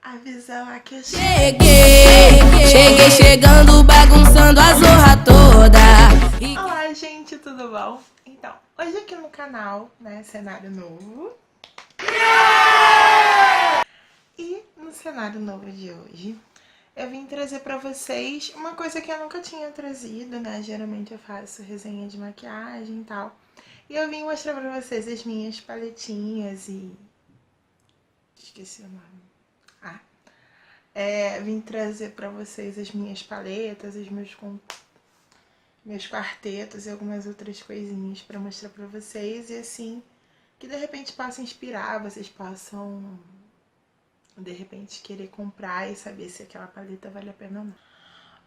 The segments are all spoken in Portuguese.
Avisa lá que eu Cheguei chegando, bagunçando a zorra toda. Olá, gente, tudo bom? Então, hoje aqui no canal, né, cenário novo. E no cenário novo de hoje, eu vim trazer pra vocês uma coisa que eu nunca tinha trazido, né? Geralmente eu faço resenha de maquiagem e tal. E eu vim mostrar pra vocês as minhas paletinhas e... esqueci o nome. Vim trazer pra vocês as minhas paletas, os meus quartetos e algumas outras coisinhas pra mostrar pra vocês. E assim, que de repente possa inspirar, vocês possam de repente querer comprar e saber se aquela paleta vale a pena ou não.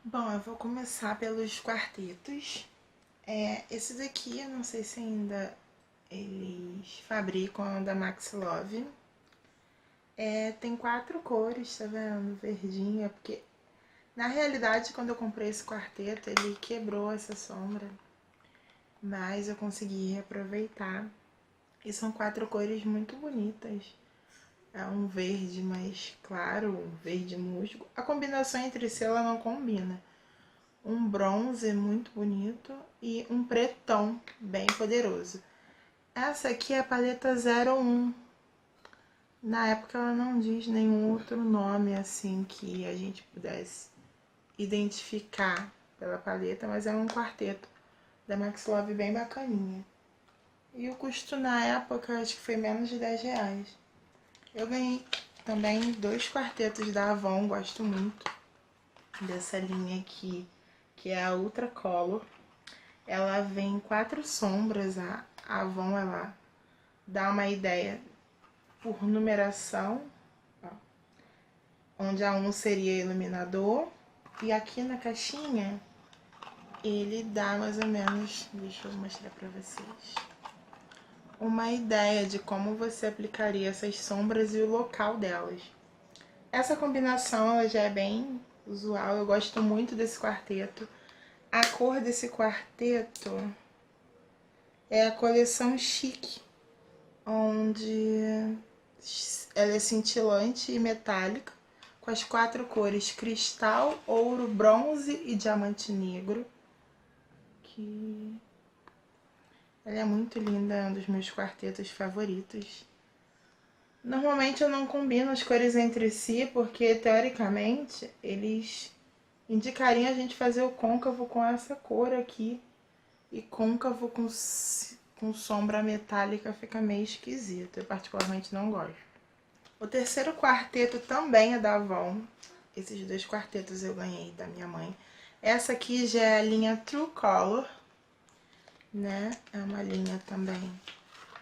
Bom, eu vou começar pelos quartetos. Esse daqui, eu não sei se ainda eles fabricam, da Max Love. Tem 4 cores, tá vendo? Verdinha, porque na realidade quando eu comprei esse quarteto ele quebrou essa sombra, mas eu consegui reaproveitar. E são 4 cores muito bonitas. É um verde mais claro, um verde musgo. A combinação entre si ela não combina. Um bronze muito bonito e um pretão bem poderoso. Essa aqui é a paleta 01. Na época ela não diz nenhum outro nome assim que a gente pudesse identificar pela paleta, mas é um quarteto da Max Love bem bacaninha. E o custo na época acho que foi menos de R$10. Eu ganhei também 2 quartetos da Avon, gosto muito dessa linha aqui, que é a Ultra Color. Ela vem 4 sombras, a Avon ela dá uma ideia por numeração, ó, onde a 1 seria iluminador, e aqui na caixinha ele dá mais ou menos, deixa eu mostrar pra vocês, uma ideia de como você aplicaria essas sombras e o local delas. Essa combinação ela já é bem usual, eu gosto muito desse quarteto. A cor desse quarteto é a coleção Chique, onde ela é cintilante e metálica, com as 4 cores cristal, ouro, bronze e diamante negro. Ela é muito linda, é um dos meus quartetos favoritos. Normalmente eu não combino as cores entre si, porque teoricamente eles indicariam a gente fazer o côncavo com essa cor aqui. E côncavo com sombra metálica fica meio esquisito, eu particularmente não gosto. O terceiro quarteto também é da Avon. Esses 2 quartetos eu ganhei da minha mãe. Essa aqui já é a linha True Color, né? É uma linha também.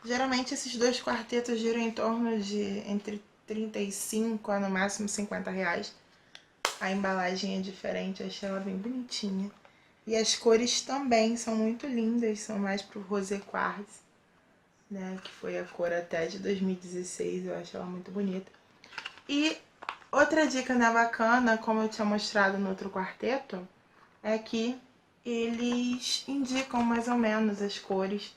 Geralmente esses 2 quartetos giram em torno de entre 35 a no máximo R$50. A embalagem é diferente, achei ela bem bonitinha. E as cores também são muito lindas, são mais pro Rosé Quartz, né? Que foi a cor até de 2016, eu acho ela muito bonita. E outra dica né, bacana, como eu tinha mostrado no outro quarteto, é que eles indicam mais ou menos as cores,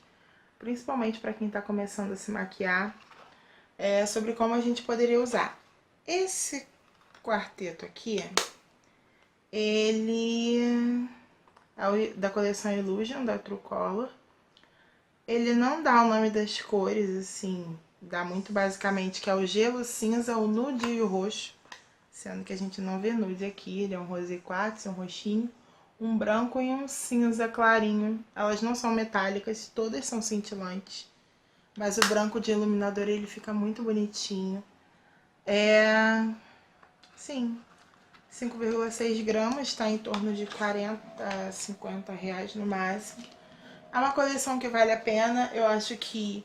principalmente para quem está começando a se maquiar, sobre como a gente poderia usar. Esse quarteto aqui, ele é da coleção Illusion, da True Color. Ele não dá o nome das cores, assim, dá muito basicamente que é o gelo, cinza, o nude e o roxo, sendo que a gente não vê nude aqui, ele é um rosé quartz, um roxinho, um branco e um cinza clarinho. Elas não são metálicas, todas são cintilantes, mas o branco de iluminador ele fica muito bonitinho. Sim, 5,6 gramas, está em torno de 40 a 50 reais no máximo. É uma coleção que vale a pena. Eu acho que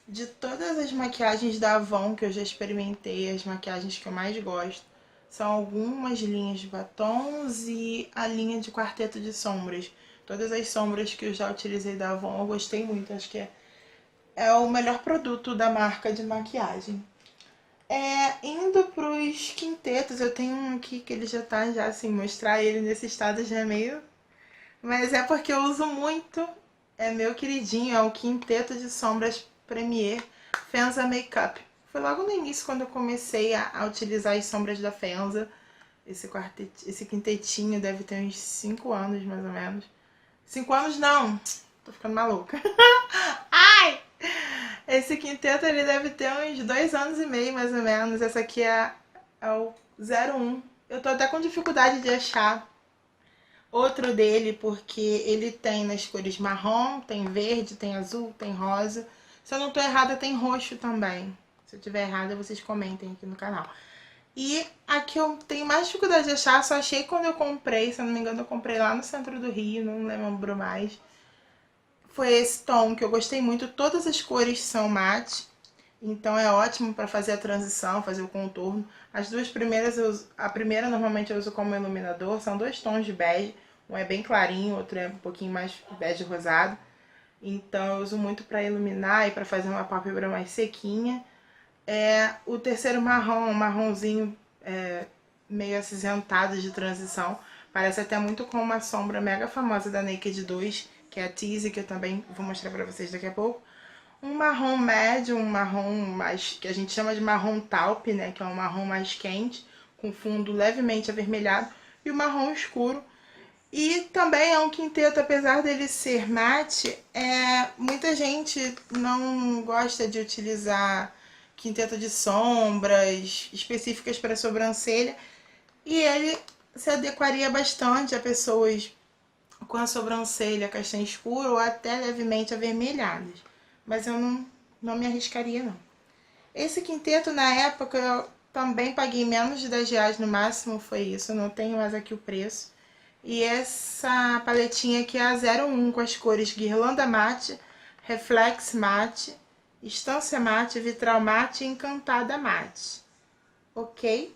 de todas as maquiagens da Avon que eu já experimentei, as maquiagens que eu mais gosto são algumas linhas de batons e a linha de quarteto de sombras. Todas as sombras que eu já utilizei da Avon eu gostei muito, acho que é o melhor produto da marca de maquiagem. Indo pros quintetos, eu tenho um aqui que ele já tá, já assim, mostrar ele nesse estado já é meio... Mas é porque eu uso muito, é meu queridinho, é o Quinteto de Sombras Premier Fenza Makeup. Foi logo no início quando eu comecei a utilizar as sombras da Fenza. Esse quintetinho deve ter uns 5 anos, mais ou menos. 5 anos não, tô ficando maluca. Ai! Esse quinteto ele deve ter uns 2 anos e meio, mais ou menos. Essa aqui é o 01. Eu tô até com dificuldade de achar outro dele, porque ele tem nas cores marrom, tem verde, tem azul, tem rosa. Se eu não tô errada, tem roxo também. Se eu tiver errada, vocês comentem aqui no canal. E aqui eu tenho mais dificuldade de achar, só achei quando eu comprei, se eu não me engano eu comprei lá no centro do Rio, não lembro mais. Foi esse tom que eu gostei muito, todas as cores são mate, então é ótimo para fazer a transição, fazer o contorno. As duas primeiras, a primeira normalmente eu uso como iluminador, são 2 tons de bege, um é bem clarinho, o outro é um pouquinho mais bege rosado. Então eu uso muito para iluminar e para fazer uma pálpebra mais sequinha. O terceiro marrom, um marronzinho meio acinzentado de transição. Parece até muito com uma sombra mega famosa da Naked 2, que é a Tease, que eu também vou mostrar pra vocês daqui a pouco. Um marrom médio, um marrom mais que a gente chama de marrom taupe, né, que é um marrom mais quente, com fundo levemente avermelhado, e o marrom escuro. E também é um quinteto, apesar dele ser mate, muita gente não gosta de utilizar quinteto de sombras específicas para sobrancelha, e ele se adequaria bastante a pessoas com a sobrancelha castanha escura ou até levemente avermelhadas, mas eu não me arriscaria não. Esse quinteto na época eu também paguei menos de 10 reais no máximo, foi isso, eu não tenho mais aqui o preço. E essa paletinha aqui é a 01 com as cores Guirlanda Mate, Reflex Mate, Estância Mate, Vitral Mate e Encantada Mate. Ok?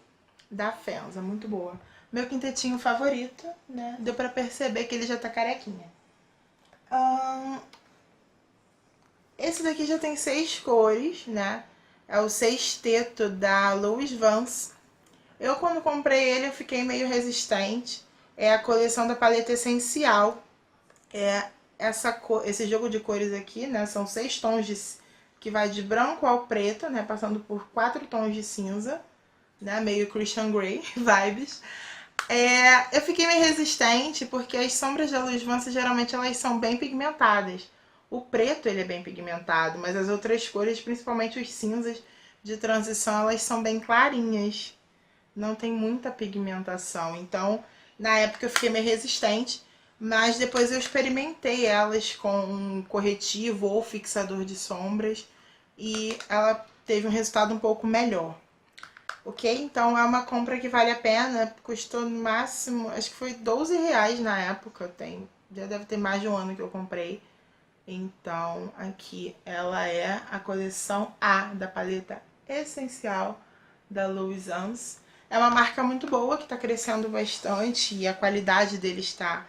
Da Fenza, muito boa. Meu quintetinho favorito, né? Deu pra perceber que ele já tá carequinha. Esse daqui já tem 6 cores, né? É o sexteto da Louis Vance. Eu quando comprei ele eu fiquei meio resistente. É a coleção da paleta essencial. Esse jogo de cores aqui, né? São 6 tons que vai de branco ao preto, né? Passando por 4 tons de cinza, né? Meio Christian Grey vibes. Eu fiquei meio resistente porque as sombras da Louis Vance geralmente elas são bem pigmentadas. O preto ele é bem pigmentado, mas as outras cores, principalmente os cinzas de transição, elas são bem clarinhas. Não tem muita pigmentação, então na época eu fiquei meio resistente, mas depois eu experimentei elas com um corretivo ou fixador de sombras e ela teve um resultado um pouco melhor. Ok? Então é uma compra que vale a pena, custou no máximo, acho que foi 12 reais na época, já deve ter mais de um ano que eu comprei. Então aqui ela é a coleção A da paleta essencial da Louis Vance. É uma marca muito boa, que está crescendo bastante e a qualidade dele está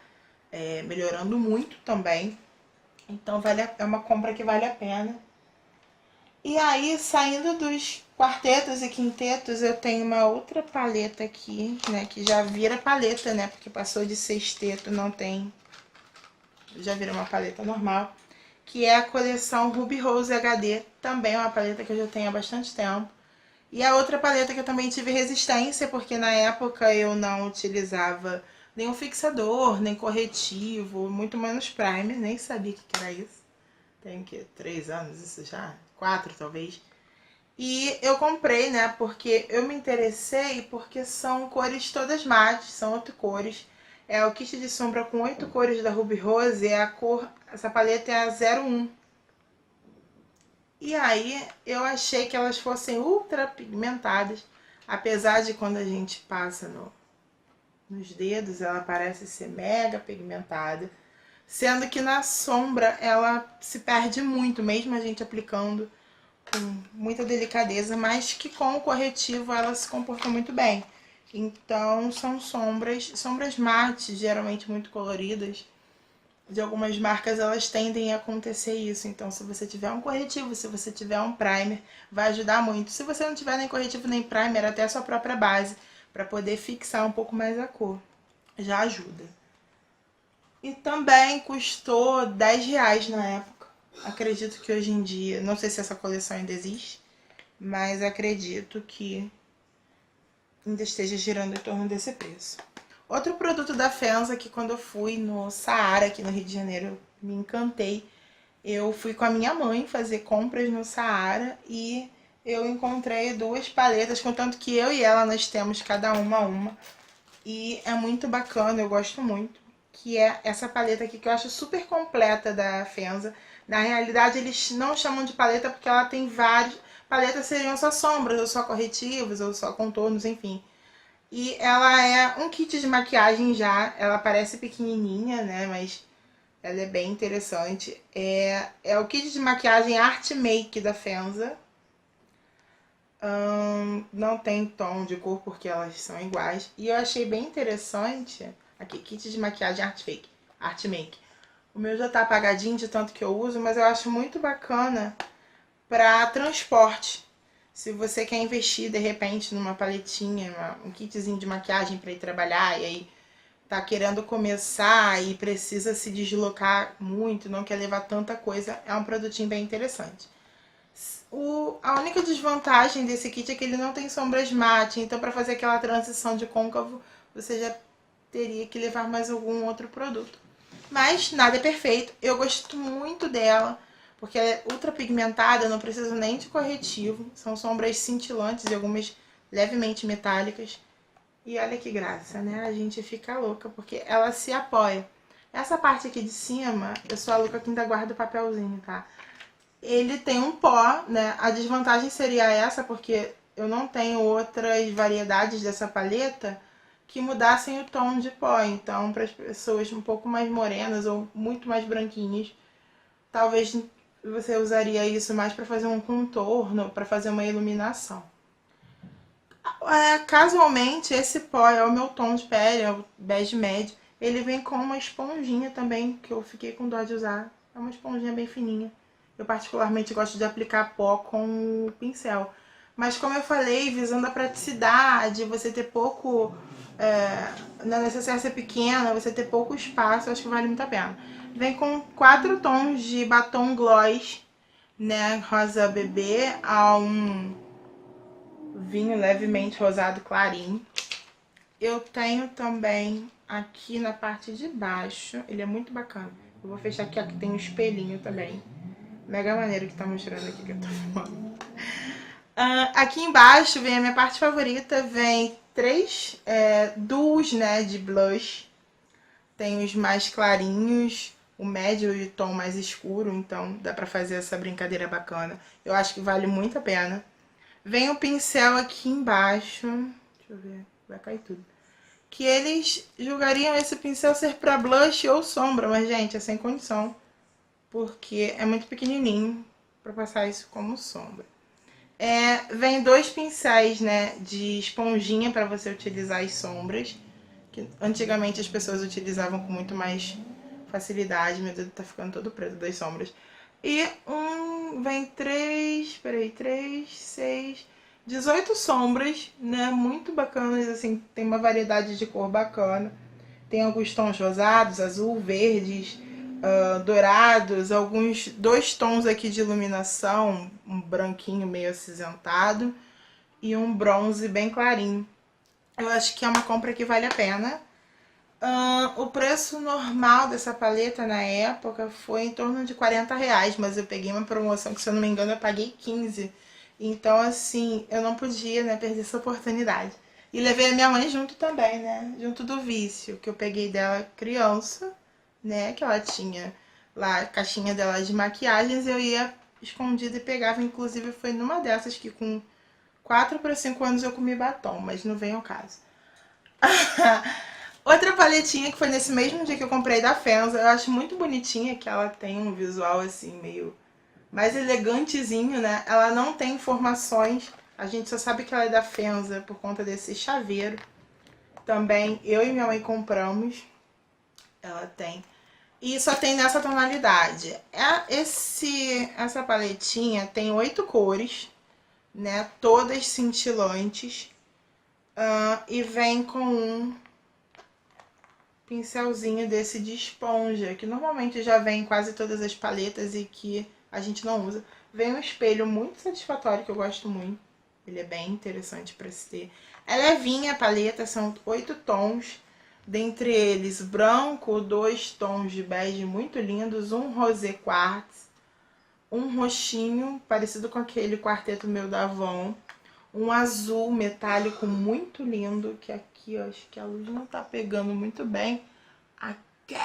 melhorando muito também. Então é uma compra que vale a pena. E aí, saindo dos quartetos e quintetos, eu tenho uma outra paleta aqui, né? Que já vira paleta, né? Porque passou de sexteto, não tem... Já vira uma paleta normal. Que é a coleção Ruby Rose HD. Também é uma paleta que eu já tenho há bastante tempo. E a outra paleta que eu também tive resistência, porque na época eu não utilizava nenhum fixador, nem corretivo, muito menos primer, nem sabia o que era isso. Tem que 3 anos isso já? 4 talvez. E eu comprei, né, porque eu me interessei, porque são cores todas mates, são 8 cores. É o kit de sombra com 8 cores da Ruby Rose, essa paleta é a 01. E aí eu achei que elas fossem ultra pigmentadas, apesar de quando a gente passa nos dedos ela parece ser mega pigmentada, sendo que na sombra ela se perde muito, mesmo a gente aplicando com muita delicadeza, mas que com o corretivo ela se comporta muito bem. Então são sombras mates, geralmente muito coloridas. De algumas marcas elas tendem a acontecer isso, então se você tiver um corretivo, se você tiver um primer, vai ajudar muito. Se você não tiver nem corretivo nem primer, até a sua própria base, para poder fixar um pouco mais a cor, já ajuda. E também custou 10 reais na época, acredito que hoje em dia, não sei se essa coleção ainda existe, mas acredito que ainda esteja girando em torno desse preço. Outro produto da Fenza que quando eu fui no Saara, aqui no Rio de Janeiro, eu me encantei. Eu fui com a minha mãe fazer compras no Saara e eu encontrei 2 paletas, contanto que eu e ela nós temos cada uma. E é muito bacana, eu gosto muito. Que é essa paleta aqui que eu acho super completa da Fenza. Na realidade eles não chamam de paleta porque ela tem vários... Paletas seriam só sombras, ou só corretivos, ou só contornos, enfim. E ela é um kit de maquiagem já, ela parece pequenininha, né, mas ela é bem interessante. É o kit de maquiagem Art Make da Fenza. Não tem tom de cor porque elas são iguais. E eu achei bem interessante, aqui, kit de maquiagem Art Make. O meu já tá apagadinho de tanto que eu uso, mas eu acho muito bacana para transporte. Se você quer investir de repente numa paletinha, um kitzinho de maquiagem para ir trabalhar e aí tá querendo começar e precisa se deslocar muito, não quer levar tanta coisa, é um produtinho bem interessante. A única desvantagem desse kit é que ele não tem sombras mate, então para fazer aquela transição de côncavo você já teria que levar mais algum outro produto. Mas nada é perfeito, eu gosto muito dela, porque ela é ultra pigmentada, eu não preciso nem de corretivo, são sombras cintilantes e algumas levemente metálicas. E olha que graça, né? A gente fica louca, porque ela se apoia. Essa parte aqui de cima, eu sou a louca que ainda guarda o papelzinho, tá? Ele tem um pó, né? A desvantagem seria essa, porque eu não tenho outras variedades dessa paleta que mudassem o tom de pó. Então, para as pessoas um pouco mais morenas ou muito mais branquinhas, talvez você usaria isso mais para fazer um contorno, para fazer uma iluminação. Casualmente, esse pó é o meu tom de pele, é o bege médio. Ele vem com uma esponjinha também, que eu fiquei com dó de usar. É uma esponjinha bem fininha. Eu particularmente gosto de aplicar pó com o pincel. Mas como eu falei, visando a praticidade, você ter pouco... na necessaire ser pequena, você ter pouco espaço, eu acho que vale muito a pena. Vem com 4 tons de batom gloss, né? Rosa bebê a um vinho levemente rosado clarinho. Eu tenho também aqui na parte de baixo, ele é muito bacana. Eu vou fechar aqui, ó, que tem um espelhinho também. Mega maneiro que tá mostrando aqui que eu tô falando. Aqui embaixo vem a minha parte favorita, vem 3 duos, né, de blush. Tem os mais clarinhos, o médio e o tom mais escuro, então dá pra fazer essa brincadeira bacana. Eu acho que vale muito a pena. Vem o pincel aqui embaixo, deixa eu ver, vai cair tudo. Que eles julgariam esse pincel ser pra blush ou sombra, mas gente, é sem condição. Porque é muito pequenininho pra passar isso como sombra. Vem 2 pincéis, né, de esponjinha pra você utilizar as sombras. Que antigamente as pessoas utilizavam com muito mais facilidade. Meu dedo tá ficando todo preto das sombras. E vem 3, 6, 18 sombras, né, muito bacanas, assim, tem uma variedade de cor bacana. Tem alguns tons rosados, azul, verdes, dourados, 2 tons aqui de iluminação, um branquinho meio acinzentado e um bronze bem clarinho. Eu acho que é uma compra que vale a pena. O preço normal dessa paleta na época foi em torno de R$40, mas eu peguei uma promoção que, se eu não me engano, eu paguei 15. Então, assim, eu não podia, né, perder essa oportunidade. E levei a minha mãe junto também, né, junto do vício, que eu peguei dela criança, né, que ela tinha lá a caixinha dela de maquiagens, eu ia escondida e pegava. Inclusive, foi numa dessas que com 4 para 5 anos eu comi batom, mas não vem ao caso. Outra paletinha que foi nesse mesmo dia que eu comprei da Fenza, eu acho muito bonitinha, que ela tem um visual assim meio mais elegantezinho, né? Ela não tem informações, a gente só sabe que ela é da Fenza por conta desse chaveiro. Também eu e minha mãe compramos, ela tem. E só tem nessa tonalidade. Essa paletinha tem 8 cores, né? Todas cintilantes. E vem com um pincelzinho desse de esponja, que normalmente já vem em quase todas as paletas e que a gente não usa. Vem um espelho muito satisfatório, que eu gosto muito. Ele é bem interessante para se ter. É levinha a paleta, são 8 tons. Dentre eles, branco, 2 tons de bege muito lindos, um rosé quartz, um roxinho, parecido com aquele quarteto meu da Avon, um azul metálico muito lindo, que aqui eu acho que a luz não tá pegando muito bem. Aqui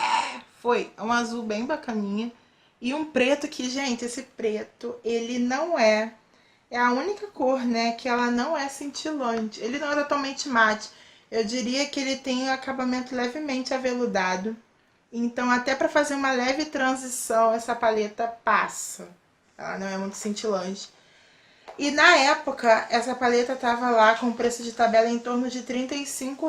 foi um azul bem bacaninha. E um preto que, gente, esse preto, ele não é a única cor, né, que ela não é cintilante. Ele não é totalmente mate. Eu diria que ele tem um acabamento levemente aveludado. Então, até para fazer uma leve transição, essa paleta passa. Ela não é muito cintilante. E na época, essa paleta tava lá com preço de tabela em torno de R$ 35.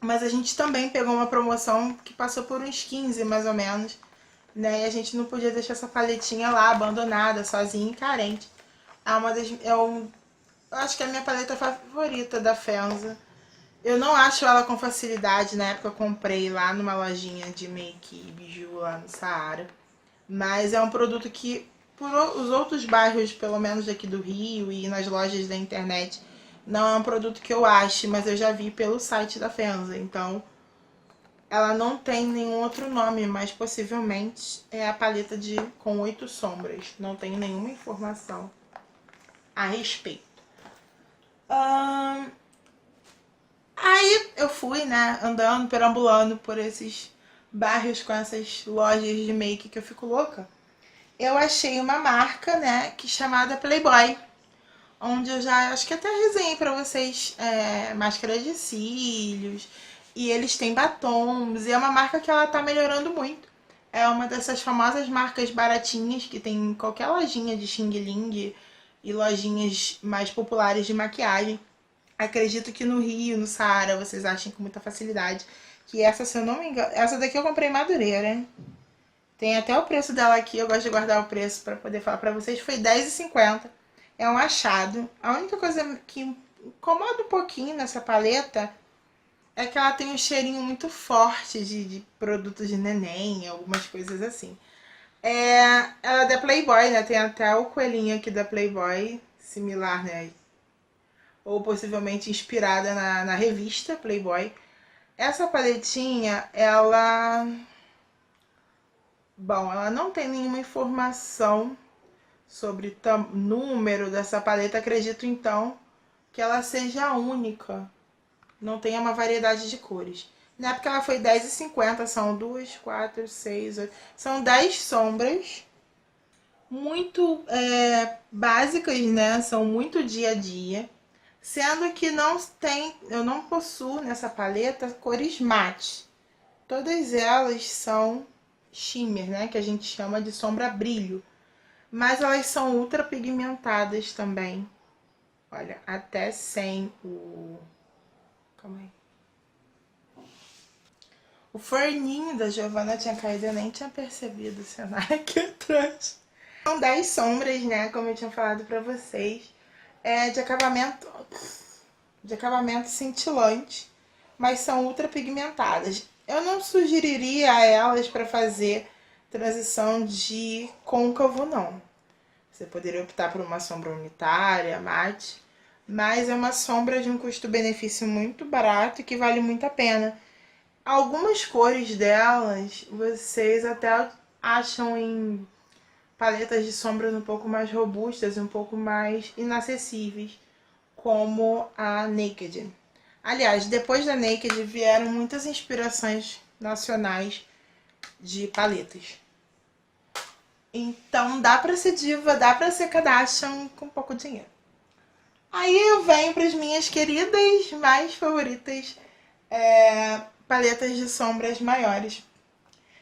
Mas a gente também pegou uma promoção que passou por uns 15, mais ou menos. Né? E a gente não podia deixar essa paletinha lá, abandonada, sozinha e carente. Eu acho que é a minha paleta favorita da Fenza. Eu não acho ela com facilidade. Na época eu comprei lá numa lojinha de make e biju lá no Saara. Mas é um produto que, por os outros bairros, pelo menos daqui do Rio e nas lojas da internet, não é um produto que eu ache, mas eu já vi pelo site da Fenza. Então, ela não tem nenhum outro nome, mas possivelmente é a paleta com 8 sombras. Não tenho nenhuma informação a respeito. Aí eu fui, né, andando, perambulando por esses bairros com essas lojas de make que eu fico louca. Eu achei uma marca, né, chamada Playboy, onde eu já acho que até resenhei pra vocês máscara de cílios, e eles têm batons, e é uma marca que ela tá melhorando muito. É uma dessas famosas marcas baratinhas que tem em qualquer lojinha de Xing Ling e lojinhas mais populares de maquiagem. Acredito que no Rio, no Saara, vocês achem com muita facilidade. Que essa, se eu não me engano, essa daqui eu comprei em Madureira, hein? Tem até o preço dela aqui, eu gosto de guardar o preço para poder falar para vocês. Foi R$10,50. É um achado. A única coisa que incomoda um pouquinho nessa paleta é que ela tem um cheirinho muito forte de produtos de neném, algumas coisas assim. Ela é da Playboy, né? Tem até o coelhinho aqui da Playboy, similar, né? Ou possivelmente inspirada na revista Playboy. Essa paletinha, Bom, ela não tem nenhuma informação sobre número dessa paleta. Acredito, então, que ela seja única. Não tenha uma variedade de cores. Na época ela foi R$10,50. São 2, 4, 6, 8... São 10 sombras. Muito básicas, né? São muito dia a dia. Sendo que eu não possuo nessa paleta cores mate. Todas elas são shimmer, né? Que a gente chama de sombra brilho. Mas elas são ultra pigmentadas também. Olha, até sem o... Calma aí. O forninho da Giovanna tinha caído, eu nem tinha percebido o cenário aqui atrás. São 10 sombras, né? Como eu tinha falado pra vocês. De acabamento cintilante, mas são ultra pigmentadas. Eu não sugeriria a elas para fazer transição de côncavo, não. Você poderia optar por uma sombra unitária, mate, mas é uma sombra de um custo-benefício muito barato e que vale muito a pena. Algumas cores delas vocês até acham em paletas de sombras um pouco mais robustas, um pouco mais inacessíveis, como a Naked. Aliás, depois da Naked vieram muitas inspirações nacionais de paletas. Então dá pra ser diva, dá pra ser Kardashian com pouco dinheiro. Aí eu venho para as minhas queridas, mais favoritas paletas de sombras maiores.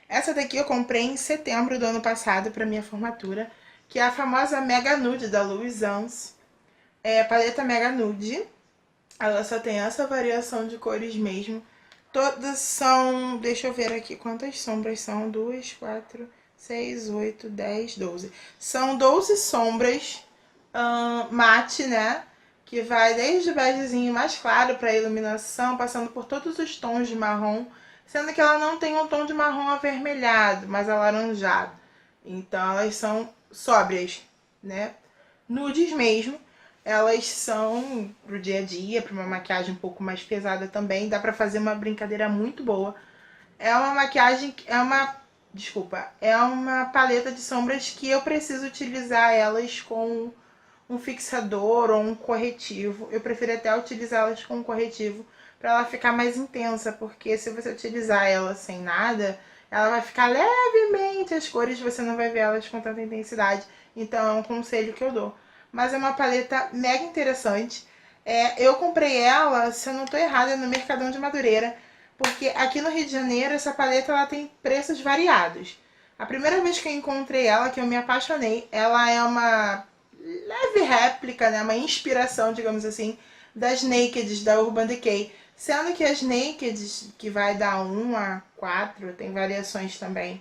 Essa daqui eu comprei em setembro do ano passado para minha formatura, que é a famosa Mega Nude da Louis Vuitton. Paleta Mega Nude. Ela só tem essa variação de cores mesmo. Todas são... Deixa eu ver aqui quantas sombras são. 2, 4, 6, 8, 10, 12. São 12 sombras mate, né? Que vai desde o begezinho mais claro para iluminação, passando por todos os tons de marrom. Sendo que ela não tem um tom de marrom avermelhado, mas alaranjado. Então elas são sóbrias. né? Nudes mesmo. Elas são pro dia a dia, para uma maquiagem um pouco mais pesada também. Dá pra fazer uma brincadeira muito boa. É uma maquiagem, é uma paleta de sombras que eu preciso utilizar elas com um fixador ou um corretivo. Eu prefiro até utilizá-las com um corretivo para ela ficar mais intensa, porque se você utilizar ela sem nada, ela vai ficar levemente, as cores você não vai ver elas com tanta intensidade. Então é um conselho que eu dou. Mas é uma paleta mega interessante. Eu comprei ela, se eu não estou errada, no Mercadão de Madureira, porque aqui no Rio de Janeiro essa paleta ela tem preços variados. A primeira vez que eu encontrei ela, que eu me apaixonei, ela é uma leve réplica, né, uma inspiração, digamos assim, das Nakeds da Urban Decay. Sendo que as Nakeds, que vai dar 1 a 4, tem variações também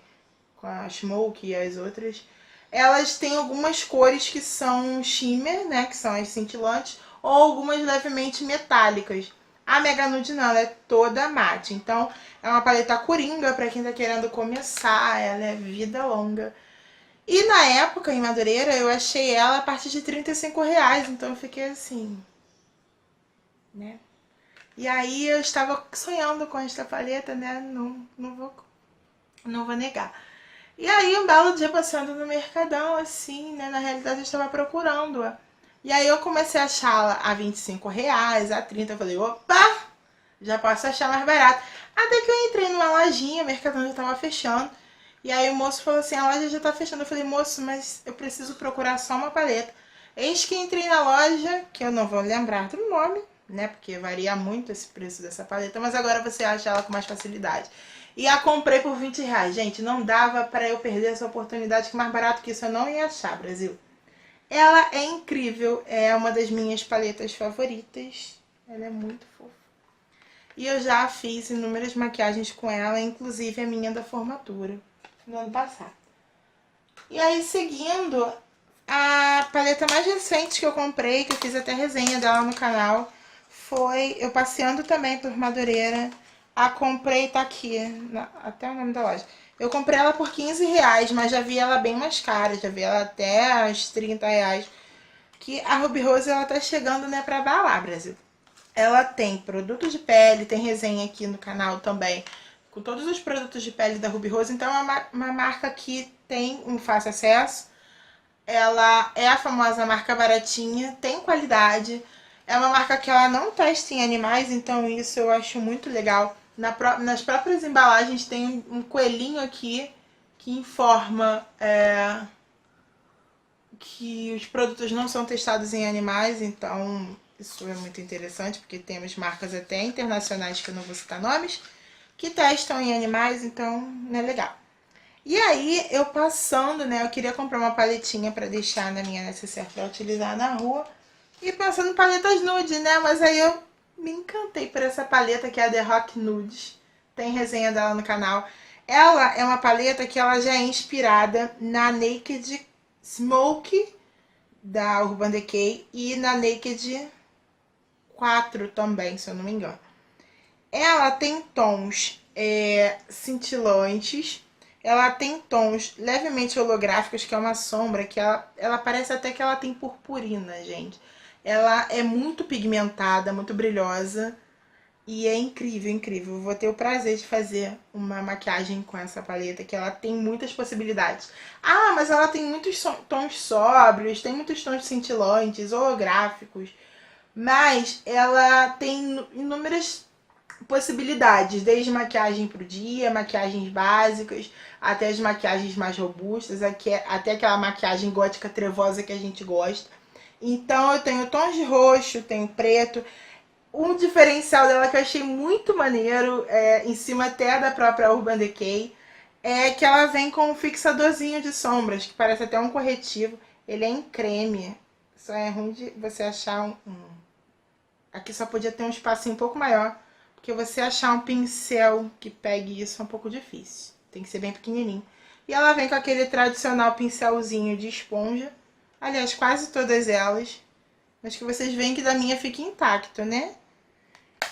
com a Smoke e as outras, elas têm algumas cores que são shimmer, né, que são as cintilantes, ou algumas levemente metálicas. A Mega Nude não, ela é toda mate. Então, é uma paleta coringa para quem tá querendo começar, ela é vida longa. E na época, em Madureira, eu achei ela a partir de R$35, então eu fiquei assim, né? E aí eu estava sonhando com esta paleta, né? Não vou negar. E aí um belo dia passando no Mercadão, assim, né? Na realidade eu estava procurando-a. E aí eu comecei a achá-la a R$25, a 30. Eu falei, opa, já posso achar mais barato. Até que eu entrei numa lojinha, o Mercadão já estava fechando. E aí o moço falou assim, a loja já tá fechando. Eu falei, moço, mas eu preciso procurar só uma paleta. Eis que entrei na loja, que eu não vou lembrar do nome, né? Porque varia muito esse preço dessa paleta, mas agora você acha ela com mais facilidade. E a comprei por R$20. Gente, não dava para eu perder essa oportunidade, que mais barato que isso eu não ia achar, Brasil. Ela é incrível, é uma das minhas paletas favoritas. Ela é muito fofa. E eu já fiz inúmeras maquiagens com ela, inclusive a minha da formatura, no ano passado. E aí, seguindo, a paleta mais recente que eu comprei, que eu fiz até resenha dela no canal, foi eu passeando também por Madureira. A comprei, tá aqui, até o nome da loja. Eu comprei ela por R$15, mas já vi ela bem mais cara, já vi ela até uns R$30. Que a Ruby Rose, ela tá chegando, né, pra abalar, Brasil. Ela tem produto de pele, tem resenha aqui no canal também, com todos os produtos de pele da Ruby Rose. Então é uma marca que tem um fácil acesso. Ela é a famosa marca baratinha, tem qualidade. É uma marca que ela não testa em animais, então isso eu acho muito legal. Nas próprias embalagens tem um coelhinho aqui que informa que os produtos não são testados em animais, então isso é muito interessante, porque temos marcas até internacionais, que eu não vou citar nomes, que testam em animais, então não é legal. E aí, eu passando, né, eu queria comprar uma paletinha pra deixar na minha necessaire pra utilizar na rua, e pensando em paletas nude, né, mas aí eu me encantei por essa paleta que é a The Rock Nudes, tem resenha dela no canal. Ela é uma paleta que ela já é inspirada na Naked Smoke da Urban Decay e na Naked 4 também, se eu não me engano. Ela tem tons cintilantes, ela tem tons levemente holográficos, que é uma sombra que ela parece até que ela tem purpurina, gente. Ela é muito pigmentada, muito brilhosa e é incrível, incrível. Vou ter o prazer de fazer uma maquiagem com essa paleta, que ela tem muitas possibilidades. Ah, mas ela tem muitos tons sóbrios, tem muitos tons cintilantes, holográficos, mas ela tem inúmeras possibilidades, desde maquiagem pro dia, maquiagens básicas, até as maquiagens mais robustas, até aquela maquiagem gótica trevosa que a gente gosta. Então eu tenho tons de roxo, tenho preto. Um diferencial dela que eu achei muito maneiro, em cima até da própria Urban Decay, é que ela vem com um fixadorzinho de sombras, que parece até um corretivo. Ele é em creme, só é ruim de você achar Aqui só podia ter um espacinho um pouco maior, porque você achar um pincel que pegue isso é um pouco difícil. Tem que ser bem pequenininho. E ela vem com aquele tradicional pincelzinho de esponja. Aliás, quase todas elas. Mas que vocês veem que da minha fica intacto, né?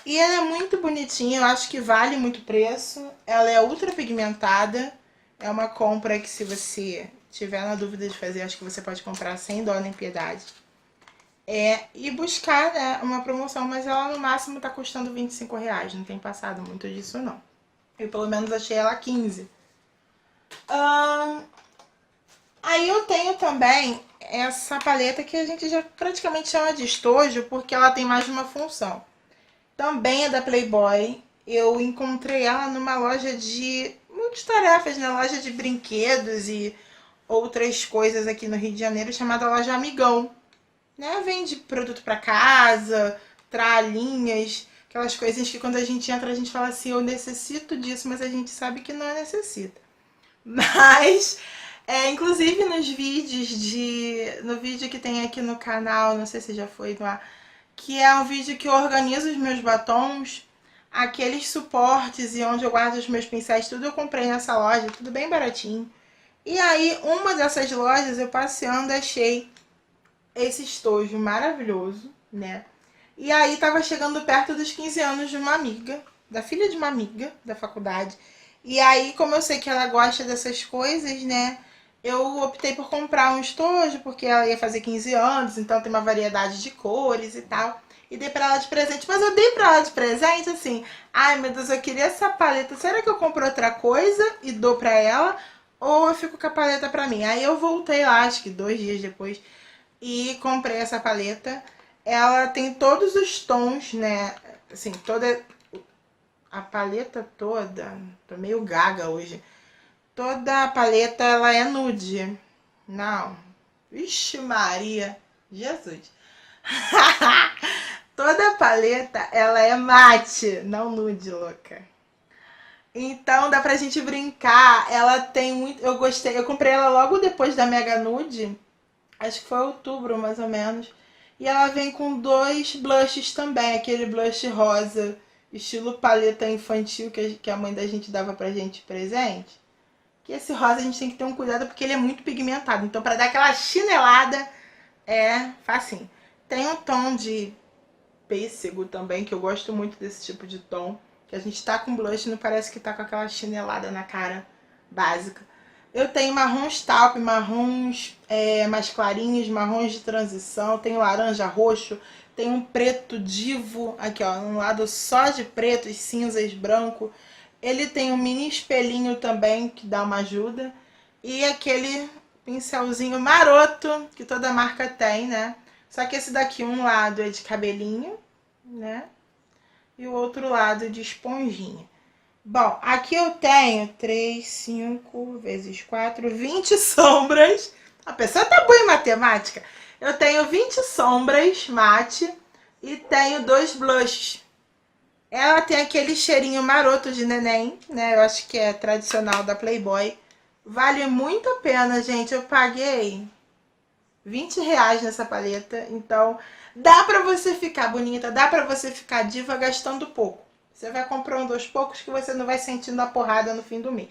E ela é muito bonitinha, eu acho que vale muito preço. Ela é ultra pigmentada. É uma compra que, se você tiver na dúvida de fazer, acho que você pode comprar sem dó nem piedade. E buscar, né, uma promoção, mas ela no máximo tá custando R$25, não tem passado muito disso não. Eu pelo menos achei ela 15. Aí eu tenho também essa paleta que a gente já praticamente chama de estojo, porque ela tem mais de uma função. Também é da Playboy. Eu encontrei ela numa loja de multitarefas, né? Loja de brinquedos e outras coisas aqui no Rio de Janeiro, chamada Loja Amigão. Né? Vende produto para casa, tralhinhas, aquelas coisinhas que quando a gente entra a gente fala assim, eu necessito disso, mas a gente sabe que não necessita. Mas, inclusive nos vídeos no vídeo que tem aqui no canal, não sei se já foi no ar, que é um vídeo que eu organizo os meus batons, aqueles suportes e onde eu guardo os meus pincéis, tudo eu comprei nessa loja, tudo bem baratinho. E aí, uma dessas lojas, eu passeando, achei esse estojo maravilhoso, né? E aí, tava chegando perto dos 15 anos de uma amiga, da filha de uma amiga da faculdade. E aí, como eu sei que ela gosta dessas coisas, né? Eu optei por comprar um estojo, porque ela ia fazer 15 anos, então tem uma variedade de cores e tal. E dei pra ela de presente, mas eu dei pra ela de presente assim, ai meu Deus, eu queria essa paleta, será que eu compro outra coisa e dou pra ela? Ou eu fico com a paleta pra mim? Aí eu voltei lá, acho que 2 dias depois, e comprei essa paleta. Ela tem todos os tons, né, assim, toda a paleta toda, tô meio gaga hoje. Toda a paleta, ela é nude. Não. Vixe Maria. Jesus. Toda a paleta, ela é mate. Não nude, louca. Então, dá pra gente brincar. Ela tem muito... Eu gostei. Eu comprei ela logo depois da Mega Nude. Acho que foi outubro, mais ou menos. E ela vem com 2 blushes também. Aquele blush rosa, estilo paleta infantil que a mãe da gente dava pra gente de presente. Que esse rosa a gente tem que ter um cuidado porque ele é muito pigmentado. Então, pra dar aquela chinelada, é facinho. Tem um tom de pêssego também, que eu gosto muito desse tipo de tom. Que a gente tá com blush e não parece que tá com aquela chinelada na cara básica. Eu tenho marrons taupe, marrons mais clarinhos, marrons de transição. Tenho laranja, roxo. Tem um preto divo, aqui ó, um lado só de pretos, cinzas, branco. Ele tem um mini espelhinho também, que dá uma ajuda. E aquele pincelzinho maroto, que toda marca tem, né? Só que esse daqui, um lado é de cabelinho, né? E o outro lado de esponjinha. Bom, aqui eu tenho 3, 5 vezes 4, 20 sombras. A pessoa tá boa em matemática. Eu tenho 20 sombras mate e tenho 2 blushes. Ela tem aquele cheirinho maroto de neném, né? Eu acho que é tradicional da Playboy. Vale muito a pena, gente. Eu paguei R$20 nessa paleta. Então, dá pra você ficar bonita, dá pra você ficar diva gastando pouco. Você vai comprando aos poucos que você não vai sentindo a porrada no fim do mês.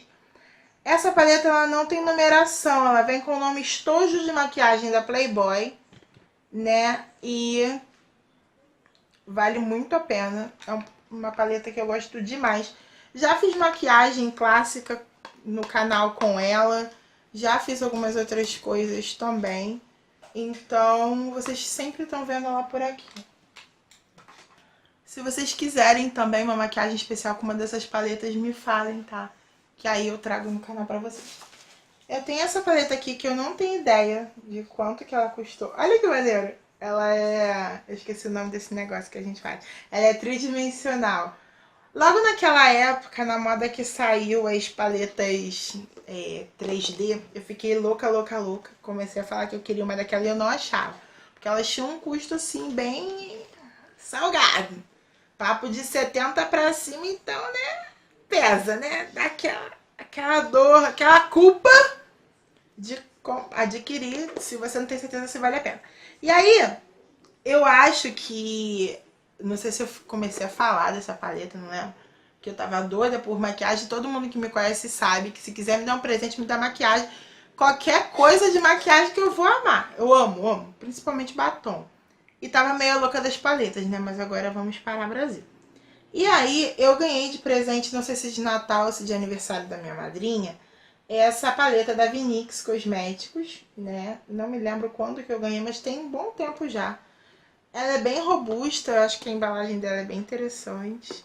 Essa paleta, ela não tem numeração. Ela vem com o nome Estojo de Maquiagem da Playboy, né? E vale muito a pena. É uma paleta que eu gosto demais. Já fiz maquiagem clássica no canal com ela. Já fiz algumas outras coisas também. Então, vocês sempre estão vendo ela por aqui. Se vocês quiserem também uma maquiagem especial com uma dessas paletas, me falem, tá? Que aí eu trago no canal pra vocês. Eu tenho essa paleta aqui que eu não tenho ideia de quanto que ela custou. Olha que maneiro! Ela é... Eu esqueci o nome desse negócio que a gente faz. Ela é tridimensional. Logo naquela época, na moda que saiu as paletas 3D, eu fiquei louca, louca, louca. Comecei a falar que eu queria uma daquela e eu não achava. Porque elas tinham um custo, assim, bem salgado. Papo de 70 pra cima, então, né? Pesa, né? Dá aquela dor, aquela culpa de adquirir, se você não tem certeza se vale a pena. E aí, eu acho que... Não sei se eu comecei a falar dessa paleta, não lembro. Que eu tava doida por maquiagem. Todo mundo que me conhece sabe que se quiser me dar um presente, me dá maquiagem. Qualquer coisa de maquiagem que eu vou amar. Eu amo, amo. Principalmente batom. E tava meio louca das paletas, né? Mas agora vamos para o Brasil. E aí, eu ganhei de presente, não sei se de Natal ou se de aniversário da minha madrinha, essa paleta da Vinix Cosméticos, né? Não me lembro quando que eu ganhei, mas tem um bom tempo já. Ela é bem robusta, eu acho que a embalagem dela é bem interessante.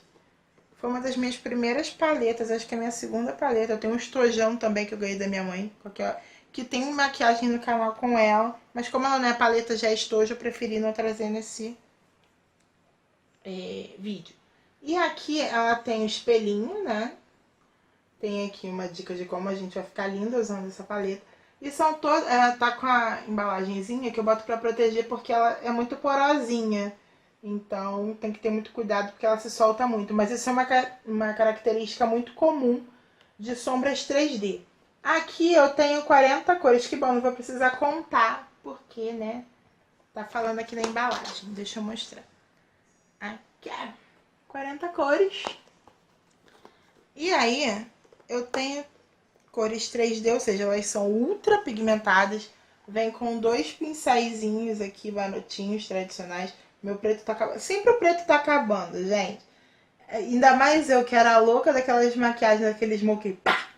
Foi uma das minhas primeiras paletas, acho que é a minha segunda paleta. Eu tenho um estojão também que eu ganhei da minha mãe, que tem maquiagem no canal com ela. Mas como ela não é paleta, já é estojo, eu preferi não trazer nesse vídeo. E aqui ela tem um espelhinho, né? Tem aqui uma dica de como a gente vai ficar linda usando essa paleta. E são todas... Ela tá com a embalagenzinha que eu boto pra proteger porque ela é muito porosinha. Então tem que ter muito cuidado porque ela se solta muito. Mas isso é uma característica muito comum de sombras 3D. Aqui eu tenho 40 cores. Que bom, não vou precisar contar porque, né? Tá falando aqui na embalagem. Deixa eu mostrar. Aqui, 40 cores. E aí, eu tenho cores 3D, ou seja, elas são ultra pigmentadas. Vem com 2 pincéisinhos aqui, banotinhos tradicionais. Meu preto tá acabando. Sempre o preto tá acabando, gente. Ainda mais eu que era louca daquelas maquiagens, daqueles smoky, pá!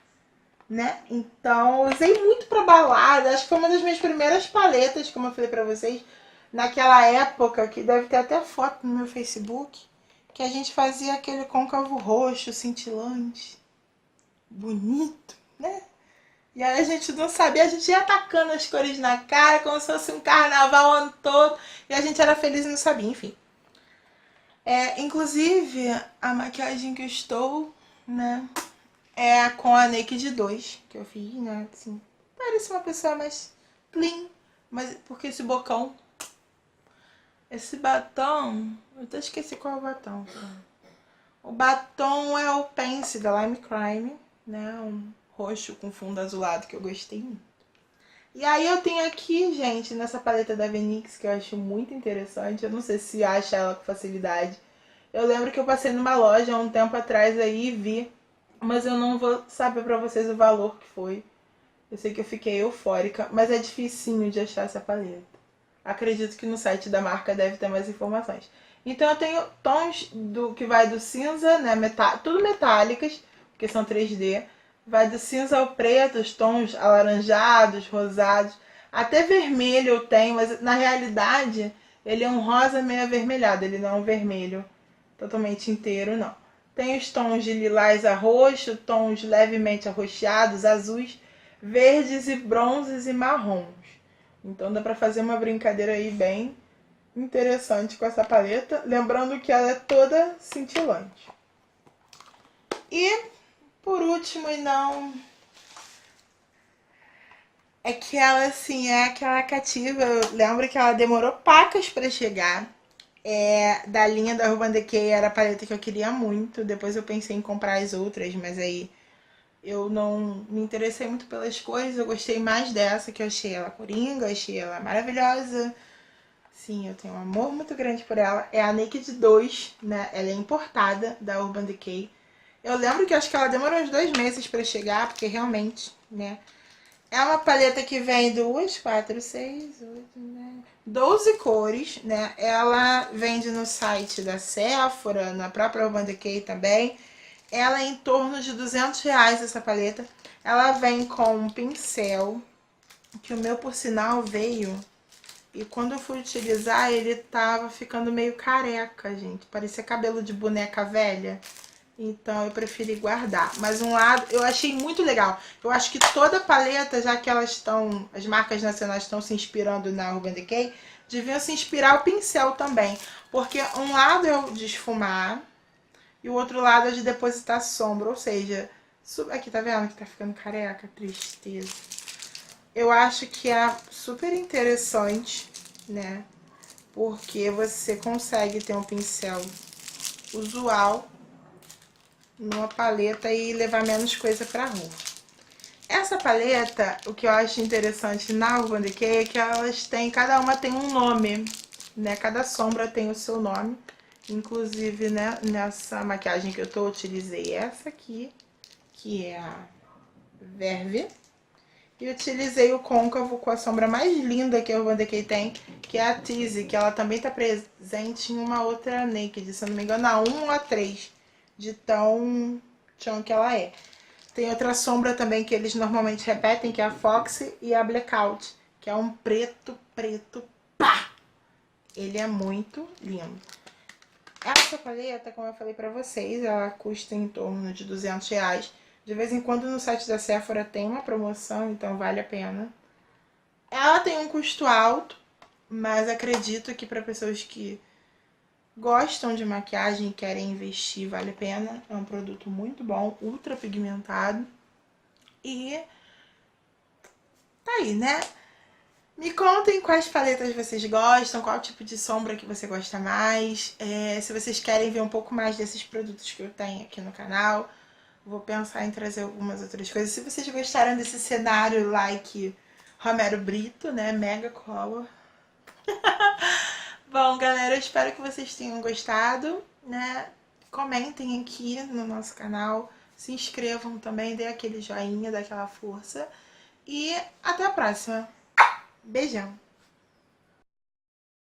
Né? Então, eu usei muito pra balada. Acho que foi uma das minhas primeiras paletas, como eu falei pra vocês. Naquela época, que deve ter até foto no meu Facebook, que a gente fazia aquele côncavo roxo, cintilante. Bonito, né? E aí a gente não sabia, a gente ia atacando as cores na cara, como se fosse um carnaval o ano todo. E a gente era feliz e não sabia, enfim. Inclusive, a maquiagem que eu estou, né, é com a Naked 2, que eu fiz, né, assim, parece uma pessoa mais clean, mas porque esse bocão, esse batom, eu até esqueci qual é o batom. O batom é o Pense da Lime Crime, né, um roxo com fundo azulado que eu gostei muito. E aí eu tenho aqui, gente, nessa paleta da Vinix, que eu acho muito interessante. Eu não sei se acha ela com facilidade. Eu lembro que eu passei numa loja há um tempo atrás aí e vi, mas eu não vou saber pra vocês o valor que foi. Eu sei que eu fiquei eufórica, mas é dificinho de achar essa paleta. Acredito que no site da marca deve ter mais informações. Então eu tenho tons que vai do cinza, né, tudo metálicas, porque são 3D. Vai do cinza ao preto, os tons alaranjados, rosados. Até vermelho eu tenho, mas na realidade ele é um rosa meio avermelhado. Ele não é um vermelho totalmente inteiro, não. Tem os tons de lilás a roxo, tons levemente arroxeados, azuis, verdes e bronzes e marrons. Então dá pra fazer uma brincadeira aí bem interessante com essa paleta. Lembrando que ela é toda cintilante. E por último, e não... é que ela, assim, é aquela cativa. Eu lembro que ela demorou pacas pra chegar. Da linha da Urban Decay era a paleta que eu queria muito. Depois eu pensei em comprar as outras, mas aí eu não me interessei muito pelas cores. Eu gostei mais dessa, que eu achei ela coringa, achei ela maravilhosa. Sim, eu tenho um amor muito grande por ela. É a Naked 2, né? Ela é importada da Urban Decay. Eu lembro que acho que ela demorou uns 2 meses pra chegar, porque realmente, né? É uma paleta que vem 2, 4, 6, 8, 9, 12 cores, né? Ela vende no site da Sephora, na própria Urban Decay também. Ela é em torno de R$200 essa paleta. Ela vem com um pincel, que o meu, por sinal, veio. E quando eu fui utilizar, ele tava ficando meio careca, gente. Parecia cabelo de boneca velha. Então eu preferi guardar. Mas um lado, eu achei muito legal. Eu acho que toda paleta, já que elas estão, as marcas nacionais estão se inspirando na Urban Decay, deviam se inspirar o pincel também. Porque um lado é o de esfumar e o outro lado é de depositar sombra. Ou seja, aqui tá vendo que tá ficando careca? Tristeza. Eu acho que é super interessante, né? Porque você consegue ter um pincel usual numa paleta e levar menos coisa pra rua. Essa paleta, o que eu acho interessante na Urban Decay é que elas têm, cada uma tem um nome, né? Cada sombra tem o seu nome. Inclusive, né, nessa maquiagem que eu utilizei essa aqui, que é a Verve. E utilizei o côncavo com a sombra mais linda que a Urban Decay tem, que é a Tease, que ela também tá presente em uma outra Naked, se eu não me engano, a 1 ou a 3, de tão chão que ela é. Tem outra sombra também que eles normalmente repetem, que é a Foxy e a Blackout, que é um preto, pá! Ele é muito lindo. Essa paleta, como eu falei pra vocês, ela custa em torno de R$200. De vez em quando no site da Sephora tem uma promoção, então vale a pena. Ela tem um custo alto, mas acredito que para pessoas que gostam de maquiagem e querem investir, vale a pena. É um produto muito bom, ultra pigmentado. E tá aí, né? Me contem quais paletas vocês gostam, qual tipo de sombra que você gosta mais. Se vocês querem ver um pouco mais desses produtos que eu tenho aqui no canal, vou pensar em trazer algumas outras coisas. Se vocês gostaram desse cenário like Romero Brito, né? Mega Color. Bom, galera, eu espero que vocês tenham gostado, né? Comentem aqui no nosso canal, se inscrevam também, dê aquele joinha, dê aquela força. E até a próxima. Beijão!